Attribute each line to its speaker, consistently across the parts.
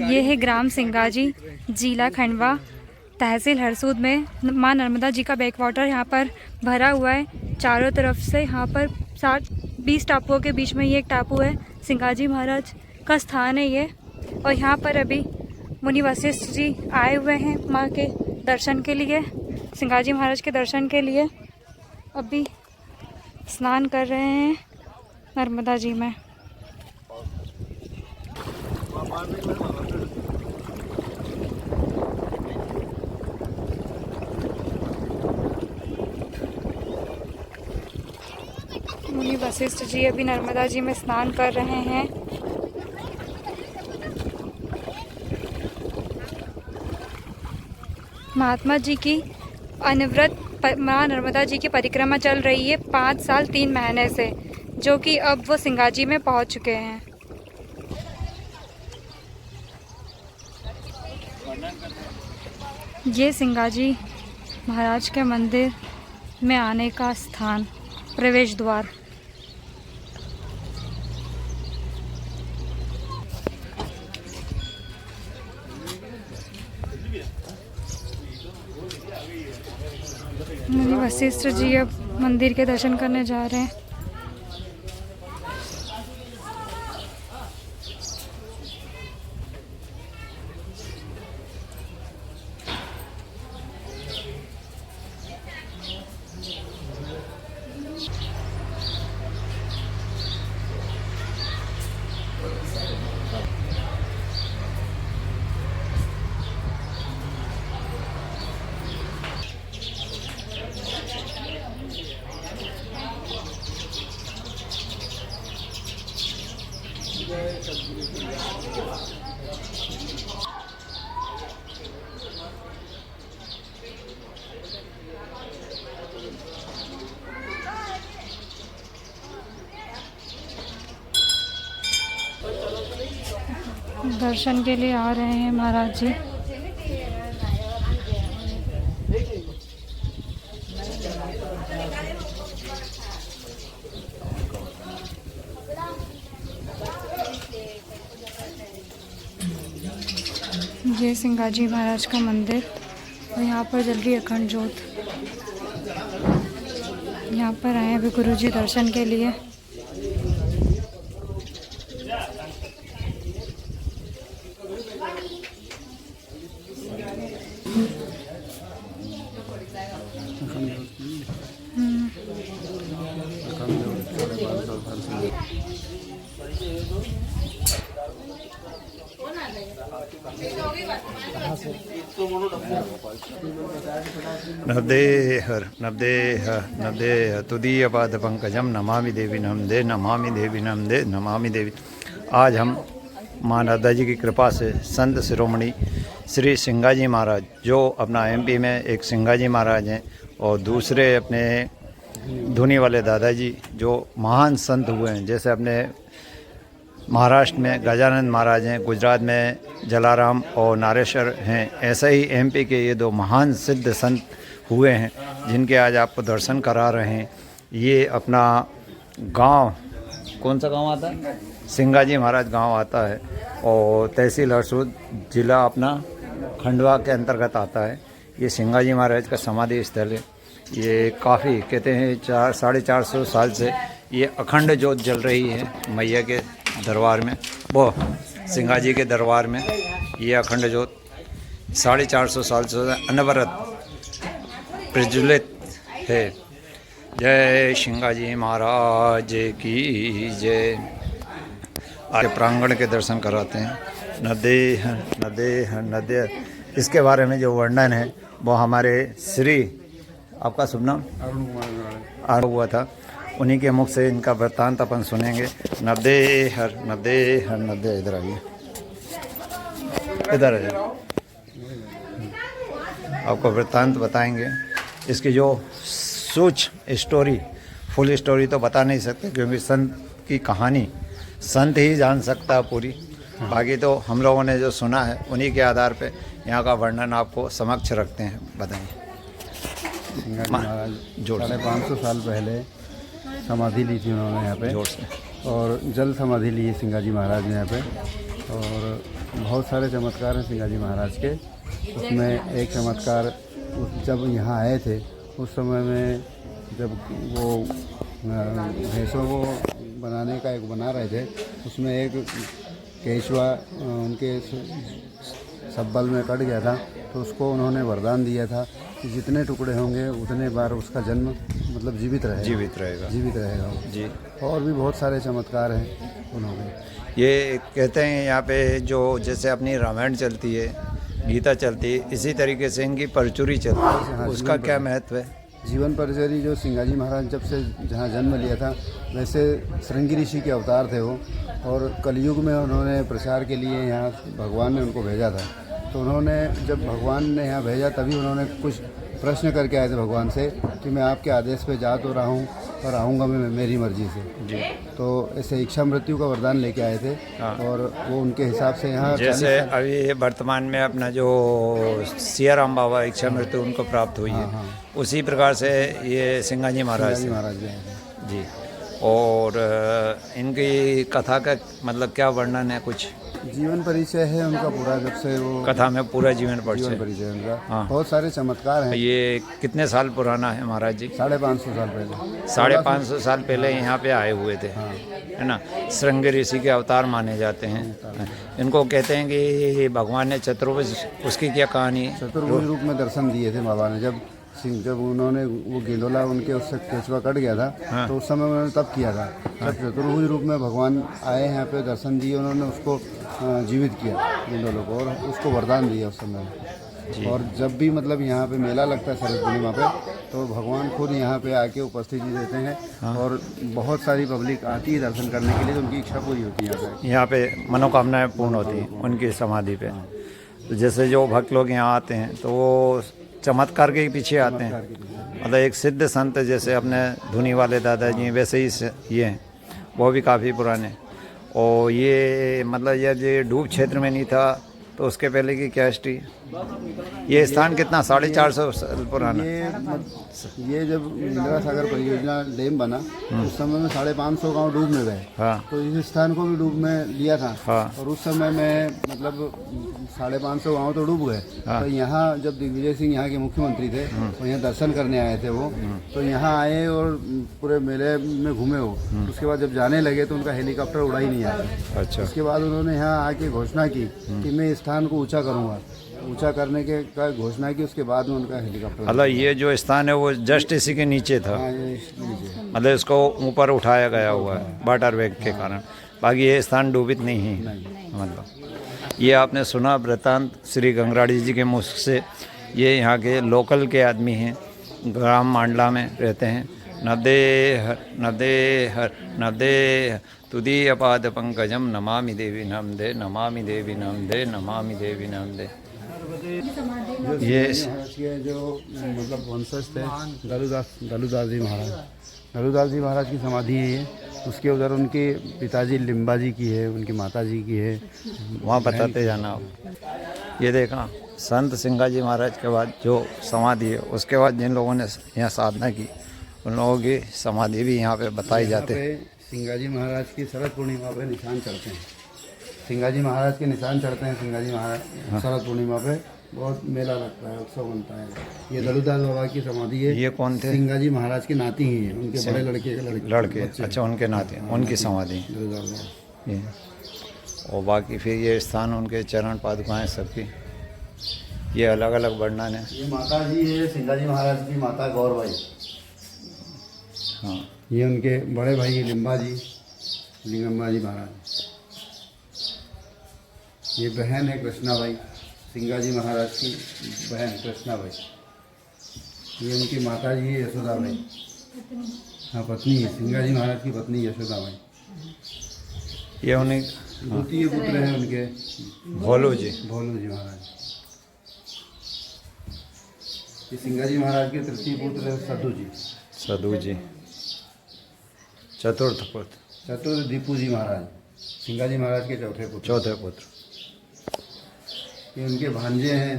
Speaker 1: ये है ग्राम सिंगाजी, जिला खंडवा, तहसील हरसूद में माँ नर्मदा जी का बैक वाटर यहाँ पर भरा हुआ है चारों तरफ से। यहाँ पर 20 टापुओं के बीच में ये एक टापू है। सिंगाजी महाराज का स्थान है ये। और यहाँ पर अभी मुनि वशिष्ठ जी आए हुए हैं माँ के दर्शन के लिए, सिंगाजी महाराज के दर्शन के लिए। अभी स्नान कर रहे हैं नर्मदा जी में। मुनि वशिष्ठ जी अभी नर्मदा जी में स्नान कर रहे हैं। महात्मा जी की अनवरत माँ नर्मदा जी की परिक्रमा चल रही है 5 साल 3 महीने से, जो कि अब वो सिंगाजी में पहुंच चुके हैं। ये सिंगाजी महाराज के मंदिर में आने का स्थान, प्रवेश द्वार। मुनि वशिष्ठ जी अब मंदिर के दर्शन करने जा रहे हैं। दर्शन के लिए आ रहे हैं महाराज जी। ये सिंगाजी महाराज का मंदिर और यहाँ पर जल रही अखंड ज्योत। यहाँ पर आए अभी गुरु जी दर्शन के लिए।
Speaker 2: नवदेहर नवदेह नवदेह तुदीय पाद पंकजम नमामि देवी नमदे नमामि देवी नमदे नमामि देवी। आज हम माँ नर्मदा जी की कृपा से संत शिरोमणि श्री सिंगाजी महाराज, जो अपना एमपी में एक सिंगाजी महाराज हैं, और दूसरे अपने धुनी वाले दादाजी जो महान संत हुए हैं, जैसे अपने महाराष्ट्र में गजानंद महाराज हैं, गुजरात में जलाराम और नारेश्वर हैं, ऐसे ही एमपी के ये 2 महान सिद्ध संत हुए हैं जिनके आज आपको दर्शन करा रहे हैं। ये अपना गांव, कौन सा गांव आता है? सिंगाजी महाराज गांव आता है और तहसील हरसूद, जिला अपना खंडवा के अंतर्गत आता है। ये सिंगाजी महाराज का समाधि स्थल है। ये काफ़ी कहते हैं 450 साल से ये अखंड ज्योत जल रही है मैया के दरबार में, वो सिंगाजी के दरबार में। ये अखंड ज्योत 450 साल से अनवरत प्रज्वलित है। जय सिंगाजी महाराज की जय। आज प्रांगण के दर्शन कराते हैं। नदेह नदेह नदेह, इसके बारे में जो वर्णन है वो हमारे श्री, आपका शुभ नाम? अरुण हुआ था, उन्हीं के मुख से इनका वृत्तांत अपन सुनेंगे। नवदेहर नवदेहर नवदेह, इधर आइए, इधर आइए, आपको वृत्तांत बताएंगे। इसकी जो सूक्ष्म स्टोरी, फुल स्टोरी तो बता नहीं सकते क्योंकि संत की कहानी संत ही जान सकता है पूरी। बाकी तो हम लोगों ने जो सुना है उन्हीं के आधार पे यहाँ का वर्णन आपको समक्ष रखते हैं। बताइए।
Speaker 3: महाराज 550 साल पहले समाधि ली थी उन्होंने यहाँ पे, जोर से, और जल समाधि ली है सिंगाजी महाराज ने यहाँ पे। और बहुत सारे चमत्कार हैं सिंगाजी महाराज के। उसमें एक चमत्कार जब यहाँ आए थे उस समय में जब वो भैंसों को बनाने का एक बना रहे थे, उसमें एक केचुआ उनके सब्बल में कट गया था, तो उसको उन्होंने वरदान दिया था कि जितने टुकड़े होंगे उतने बार उसका जन्म मतलब जीवित रहेगा वो।
Speaker 2: जी।
Speaker 3: और भी बहुत सारे चमत्कार हैं उन्होंने।
Speaker 2: ये कहते हैं यहाँ पे जो जैसे अपनी रामायण चलती है, गीता चलती है, इसी तरीके से इनकी परचुरी चलती है।
Speaker 3: हाँ,
Speaker 2: उसका क्या महत्व है?
Speaker 3: जीवन परिचरी जो सिंगाजी महाराज जब से जहाँ जन्म लिया था, वैसे श्रृंगी ऋषि के अवतार थे वो, और कलयुग में उन्होंने प्रचार के लिए यहाँ भगवान ने उनको भेजा था। तो उन्होंने जब भगवान ने यहाँ भेजा तभी उन्होंने कुछ प्रश्न करके आए थे भगवान से कि मैं आपके आदेश पे जा तो रहा हूँ और आऊँगा मैं मेरी मर्जी से
Speaker 2: जी।
Speaker 3: तो ऐसे इच्छा मृत्यु का वरदान लेके आए थे।
Speaker 2: हाँ।
Speaker 3: और वो उनके हिसाब से यहाँ
Speaker 2: जैसे अभी वर्तमान में अपना जो सियाराम बाबा इच्छा मृत्यु उनको प्राप्त हुई है, उसी प्रकार से ये सिंगाजी महाराज
Speaker 3: महाराज आए थे।
Speaker 2: जी। और इनकी कथा का मतलब क्या वर्णन है? कुछ
Speaker 3: जीवन परिचय है उनका पूरा, जब से वो
Speaker 2: कथा में पूरा जीवन
Speaker 3: जीवन
Speaker 2: परिचय।
Speaker 3: परिचय उनका।
Speaker 2: हाँ।
Speaker 3: बहुत सारे चमत्कार हैं।
Speaker 2: ये कितने साल पुराना है महाराज जी?
Speaker 3: 550 साल पहले।
Speaker 2: 550 साल पहले यहाँ पे आए हुए थे, है ना। श्रृंगी ऋषि के अवतार माने जाते हैं। इनको कहते हैं कि भगवान ने चतुर्भुज, उसकी क्या कहानी है?
Speaker 3: चतुर्भुज रूप में दर्शन दिए थे बाबा ने। जब उन्होंने वो गेंदोला उनके उससे केचुआ कट गया था,
Speaker 2: हाँ।
Speaker 3: तो उस समय उन्होंने तब किया था। जब चतुर्भुज रूप में भगवान आए यहाँ पे दर्शन दिए, उन्होंने उसको जीवित किया गेंदोला को, और उसको वरदान दिया उस समय। और जब भी मतलब यहाँ पे मेला लगता है शरद पूर्णिमा पे, तो भगवान खुद यहाँ पे आके उपस्थिति देते हैं। हाँ। और बहुत सारी पब्लिक आती है दर्शन करने के लिए, तो उनकी इच्छा पूरी होती है
Speaker 2: यहाँ पे मनोकामनाएं पूर्ण होती हैं उनकी समाधि पे। तो जैसे जो भक्त लोग यहाँ आते हैं तो वो चमत्कार के पीछे आते हैं। मतलब एक सिद्ध संत जैसे अपने धुनी वाले दादाजी वैसे ही ये हैं, वो भी काफ़ी पुराने। और ये मतलब ये डूब क्षेत्र में नहीं था तो उसके पहले की क्या हिस्ट्री? ये स्थान कितना 450 साल पुराना?
Speaker 3: ये जब इंदिरा सागर परियोजना डैम बना उस समय में 550 गांव डूब में गए।
Speaker 2: हाँ।
Speaker 3: तो इस स्थान को भी डूब में लिया था।
Speaker 2: हाँ।
Speaker 3: और उस समय में मतलब 550 गांव तो डूब गए।
Speaker 2: हाँ।
Speaker 3: तो यहाँ जब दिग्विजय सिंह यहाँ के मुख्यमंत्री थे, तो यहाँ दर्शन करने आए थे वो। तो यहाँ आए और पूरे मेले में घूमे वो। उसके बाद जब जाने लगे तो उनका हेलीकॉप्टर उड़ा ही नहीं आया।
Speaker 2: अच्छा।
Speaker 3: उसके बाद उन्होंने यहाँ आके घोषणा की कि मैं इस स्थान को ऊंचा करूँगा। ऊंचा करने के का घोषणा की, उसके बाद में उनका हेलीकॉप्टर।
Speaker 2: मतलब ये जो स्थान है वो जस्ट इसी के नीचे था।
Speaker 3: हाँ, ये नीचे।
Speaker 2: मतलब इसको ऊपर उठाया गया हुआ है वाटर वेग के कारण, बाकी ये स्थान डूबित नहीं है। मतलब ये आपने सुना वृतांत श्री गंगराड़ी जी के मुख से। ये यहाँ के लोकल के आदमी हैं, ग्राम मांडला में रहते हैं। नदे हर तुदीय पाद पंकजम नमामि देवी नमदे, नमामि देवी नमदे, नमामि देवी नमदे। ये
Speaker 3: जो मतलब वंशज थे दलुदास जी महाराज। दलुदास जी महाराज की समाधि है ये। उसके उधर उनके पिताजी लिम्बा जी की है, उनकी माता जी की है।
Speaker 2: वहाँ बताते जाना आप। ये देखा संत सिंगाजी महाराज के बाद जो समाधि है, उसके बाद जिन लोगों ने यहाँ साधना की उन लोगों की समाधि भी यहाँ पे बताई जाते हैं।
Speaker 3: सिंगाजी महाराज की शरद पूर्णिमा पे निशान चढ़ते हैं। सिंगाजी महाराज के निशान चढ़ते हैं सिंगाजी महाराज शरद पूर्णिमा पे। बहुत मेला लगता है, उत्सव बनता है। ये दलुदास बाबा की समाधि है।
Speaker 2: ये कौन थे?
Speaker 3: सिंगाजी महाराज की नाती ही है, उनके बड़े लड़के के
Speaker 2: लड़के। अच्छा, उनके नाते उनकी समाधि ये। और बाकी फिर ये स्थान उनके चरण पादुकाएं सबकी, ये अलग अलग वर्णन है।
Speaker 3: ये माता जी है सिंगाजी महाराज की माता गौरबाई।
Speaker 2: हाँ।
Speaker 3: ये उनके बड़े भाई लिम्बा जी, लिंगम्बा जी महाराज। ये बहन है कृष्णाबाई, सिंगाजी महाराज की बहन कृष्णाबाई। ये उनकी माता जी है यशोदाबाई। हाँ, पत्नी है, सिंगाजी महाराज की पत्नी यशोदाबाई।
Speaker 2: ये उन्हीं
Speaker 3: द्वितीय पुत्र हैं उनके
Speaker 2: भोलू जी
Speaker 3: महाराज। ये सिंगाजी महाराज के तृतीय पुत्र है सदू जी।
Speaker 2: चतुर्थ पुत्र
Speaker 3: दीपू जी महाराज, सिंगाजी महाराज के चौथे पुत्र। ये उनके भांजे हैं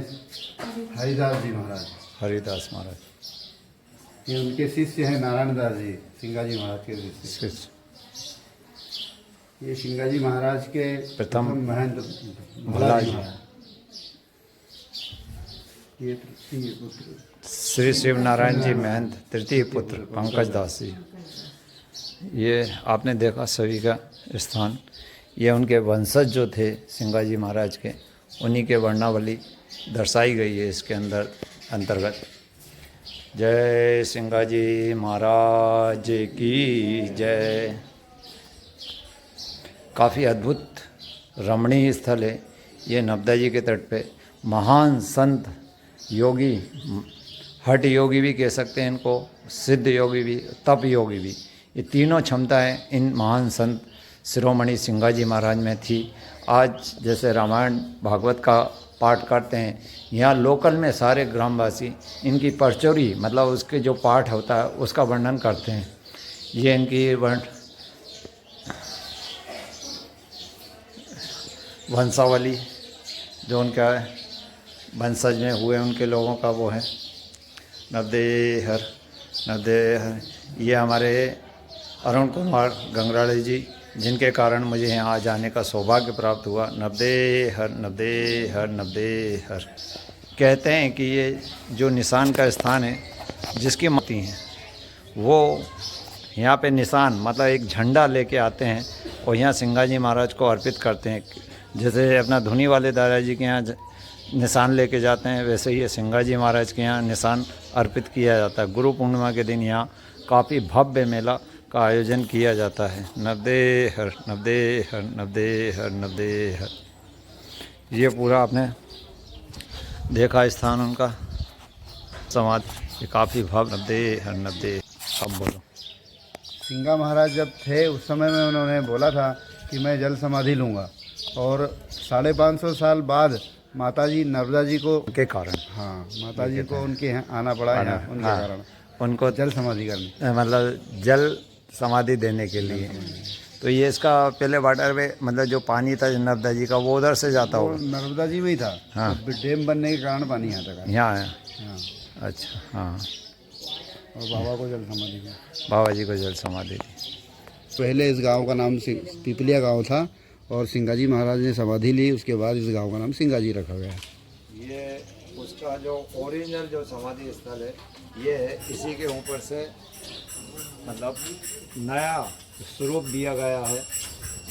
Speaker 3: हरिदास जी महाराज। ये उनके शिष्य हैं नारायण दास जी, सिंगाजी महाराज के शिष्य। ये सिंगाजी महाराज के
Speaker 2: प्रथम
Speaker 3: महंत
Speaker 2: भलाजी।
Speaker 3: ये तृतीय पुत्र
Speaker 2: श्री शिव नारायण जी महंत तृतीय पुत्र पंकज दास जी। ये आपने देखा सभी का स्थान। ये उनके वंशज जो थे सिंगाजी महाराज के, उन्हीं के वर्णावली दर्शाई गई है इसके अंतर्गत। जय सिंगाजी महाराज की जय। काफ़ी अद्भुत रमणीय स्थल है ये नर्मदा जी के तट पे। महान संत योगी, हठ योगी भी कह सकते हैं इनको, सिद्ध योगी भी, तप योगी भी, ये तीनों क्षमताएं इन महान संत शिरोमणि सिंगाजी महाराज में थी। आज जैसे रामायण भागवत का पाठ करते हैं, यहाँ लोकल में सारे ग्रामवासी इनकी परचौरी मतलब उसके जो पाठ होता है उसका वर्णन करते हैं। ये इनकी वंशावली जो उनका वंशज में हुए उनके लोगों का वो है। नवदेहर ये हमारे अरुण कुमार गंगराड़े जी, जिनके कारण मुझे यहाँ जाने का सौभाग्य प्राप्त हुआ। नवदेहर कहते हैं कि ये जो निशान का स्थान है, जिसकी मूर्ति हैं वो यहाँ पे निशान मतलब एक झंडा लेके आते हैं और यहाँ सिंगाजी महाराज को अर्पित करते हैं। जैसे अपना धुनी वाले दादाजी के यहाँ निशान लेके जाते हैं, वैसे ही सिंगाजी महाराज के यहाँ निशान अर्पित किया जाता है। गुरु पूर्णिमा के दिन यहाँ काफ़ी भव्य मेला का आयोजन किया जाता है। नवदेहर ये पूरा आपने देखा स्थान उनका समाधि, ये काफ़ी भव्य। नवदेहर अब बोलो।
Speaker 3: सिंगा महाराज जब थे उस समय में उन्होंने बोला था कि मैं जल समाधि लूँगा, और 550 साल बाद माताजी नर्मदा जी को
Speaker 2: के कारण,
Speaker 3: हाँ माताजी को उनके यहाँ आना पड़ा है, उनके
Speaker 2: हाँ,
Speaker 3: कारण
Speaker 2: उनको
Speaker 3: जल समाधि करने,
Speaker 2: मतलब जल समाधि देने के लिए। तो ये इसका पहले वाटर वे मतलब जो पानी था नर्मदा जी का वो उधर से जाता
Speaker 3: वो
Speaker 2: होगा।
Speaker 3: नर्मदा जी में ही था।
Speaker 2: हाँ।
Speaker 3: तो डैम बनने के कारण पानी यहाँ तक आया।
Speaker 2: यहाँ आया।
Speaker 3: हाँ।
Speaker 2: अच्छा हाँ।
Speaker 3: और बाबा को जल समाधि दी।
Speaker 2: बाबा जी को जल समाधि दी।
Speaker 3: पहले इस गांव का नाम पिपलिया गांव था और सिंगाजी महाराज ने समाधि ली, उसके बाद इस गांव का नाम सिंगाजी रखा गया।
Speaker 2: ये उसका जो ओरिजिनल जो समाधि स्थल है ये है, इसी के ऊपर से मतलब नया स्वरूप दिया गया है।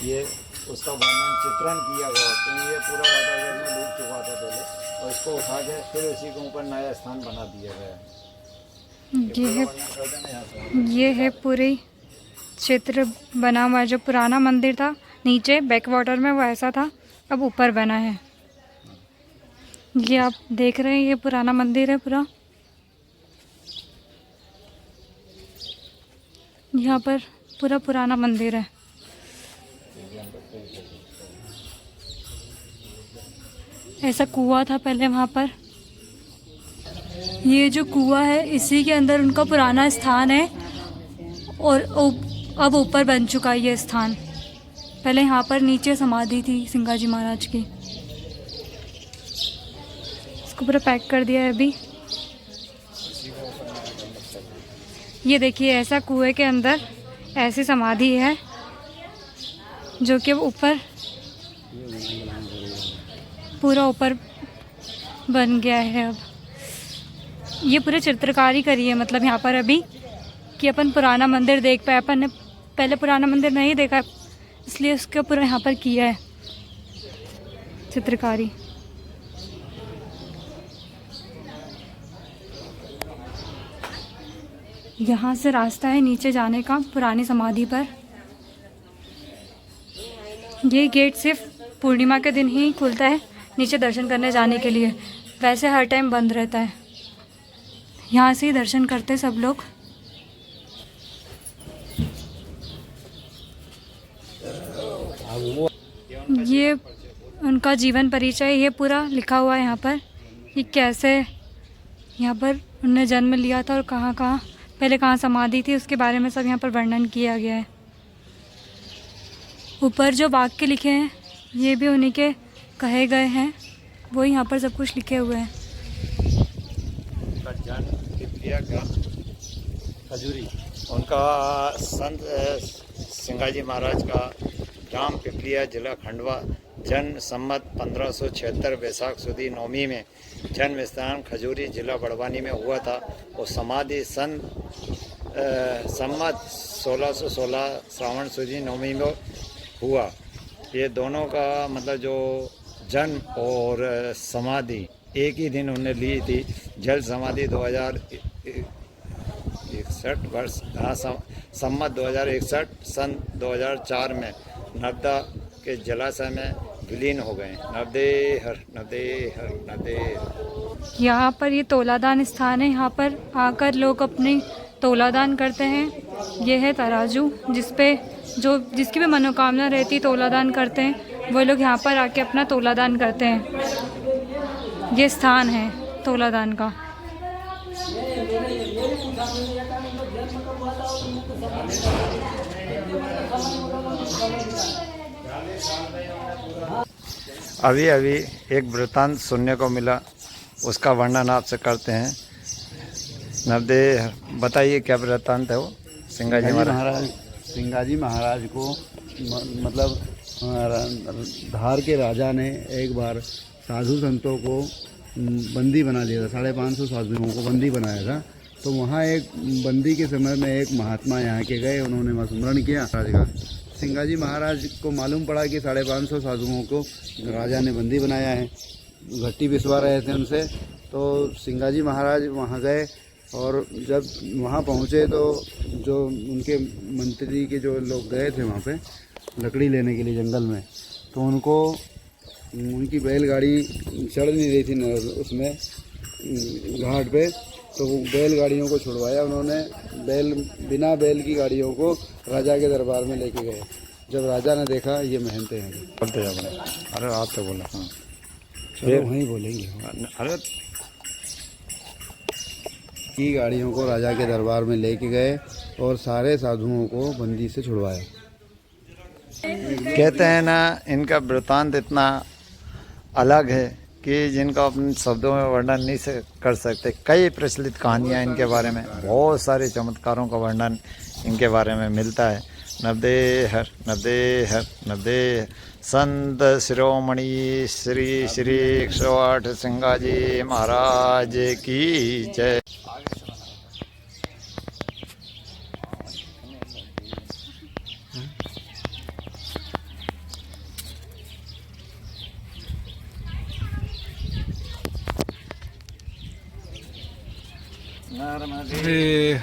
Speaker 2: ये उसका वर्णन चित्रण किया गया, तो ये पूरा वातावरण में डूब चुका था पहले, और इसको उठा के फिर उसी के ऊपर नया स्थान बना दिया गया है।
Speaker 1: ये है पूरी चित्र बना हुआ। जो पुराना मंदिर था नीचे बैक वाटर में वो ऐसा था, अब ऊपर बना है। ये आप देख रहे हैं, ये पुराना मंदिर है पूरा। यहाँ पर पूरा पुराना मंदिर है। ऐसा कुआं था पहले वहाँ पर। ये जो कुआं है इसी के अंदर उनका पुराना स्थान है, और अब ऊपर बन चुका है ये स्थान। पहले यहाँ पर नीचे समाधि थी सिंगाजी महाराज की। इसको पूरा पैक कर दिया है अभी। ये देखिए, ऐसा कुएं के अंदर ऐसी समाधि है जो कि ऊपर पूरा ऊपर बन गया है। अब ये पूरे चित्रकारी करी है मतलब यहाँ पर अभी, कि अपन पुराना मंदिर देख पाए। अपन ने पहले पुराना मंदिर नहीं देखा, इसलिए उसके पूरा यहाँ पर किया है चित्रकारी। यहाँ से रास्ता है नीचे जाने का पुरानी समाधि पर। ये गेट सिर्फ पूर्णिमा के दिन ही खुलता है नीचे दर्शन करने जाने के लिए, वैसे हर टाइम बंद रहता है। यहाँ से ही दर्शन करते सब लोग। ये उनका जीवन परिचय ये पूरा लिखा हुआ है यहाँ पर, कि कैसे यहाँ पर उन्होंने जन्म लिया था और कहाँ कहाँ पहले कहाँ समाधि थी, उसके बारे में सब यहाँ पर वर्णन किया गया है। ऊपर जो वाक्य लिखे हैं ये भी उन्हीं के कहे गए हैं, वो यहाँ पर सब कुछ लिखे हुए हैं। खजूरी उनका संत सिंगाजी महाराज का
Speaker 2: ग्राम पिपलिया जिला खंडवा। जन्म संमत 1576 वैशाख सुदी नवमी में। जन्म स्थान खजूरी जिला बड़वानी में हुआ था और समाधि सन संमत 1616 श्रावण सुदी नवमी में हुआ। ये दोनों का मतलब जो जन्म और समाधि एक ही दिन उन्होंने ली थी। जल समाधि 2061 वर्ष संमत 2061 सन 2004 में नर्मदा के जलाशय में विलीन हो गए। नर्मदे हर नर्मदे हर नर्मदे हर।
Speaker 1: यहाँ पर ये तोलादान स्थान है। यहाँ पर आकर लोग अपनी तोलादान करते हैं। ये है तराजू जिसकी भी मनोकामना रहती तोलादान करते हैं, वो लोग यहाँ पर आके अपना तोलादान करते हैं। ये स्थान है तोलादान का।
Speaker 2: अभी एक वृत्तांत सुनने को मिला, उसका वर्णन आपसे करते हैं। नर्मदे बताइए क्या वृत्तांत है वो? सिंगाजी महाराज को मतलब धार के राजा ने एक बार साधु संतों को बंदी बना लिया था। 550 साधुओं को बंदी बनाया था। तो वहाँ एक बंदी के समय में एक महात्मा यहाँ के गए, उन्होंने वहाँ स्मरण किया राज का। सिंगाजी महाराज को मालूम पड़ा कि 550 साधुओं को राजा ने बंदी बनाया है, घट्टी बिसवा रहे थे उनसे। तो सिंगाजी महाराज वहाँ गए और जब वहाँ पहुँचे तो जो उनके मंत्री के जो लोग गए थे वहाँ पे लकड़ी लेने के लिए जंगल में, तो उनको उनकी बैलगाड़ी चढ़ नहीं रही थी उसमें घाट पे। तो वो बैलगाड़ियों को छुड़वाया उन्होंने। बिना बैल की गाड़ियों को राजा के दरबार में लेके गए। जब राजा ने देखा ये मेहनते हैं, बोलते हैं। अरे आप तो बोला। हाँ
Speaker 3: चलो वहीं बोलेंगे।
Speaker 2: अरे
Speaker 3: की गाड़ियों को राजा के दरबार में लेके गए और सारे साधुओं को बंदी से छुड़वाया।
Speaker 2: कहते हैं ना, इनका वृत्तांत इतना अलग है कि जिनका अपने शब्दों में वर्णन नहीं कर सकते। कई प्रचलित कहानियाँ इनके बारे में, बहुत सारे चमत्कारों का वर्णन इनके बारे में मिलता है। नर्मदे हर नर्मदे हर नर्मदे। संत शिरोमणि श्री श्री 108 सिंगाजी महाराज की जय। नर्मदे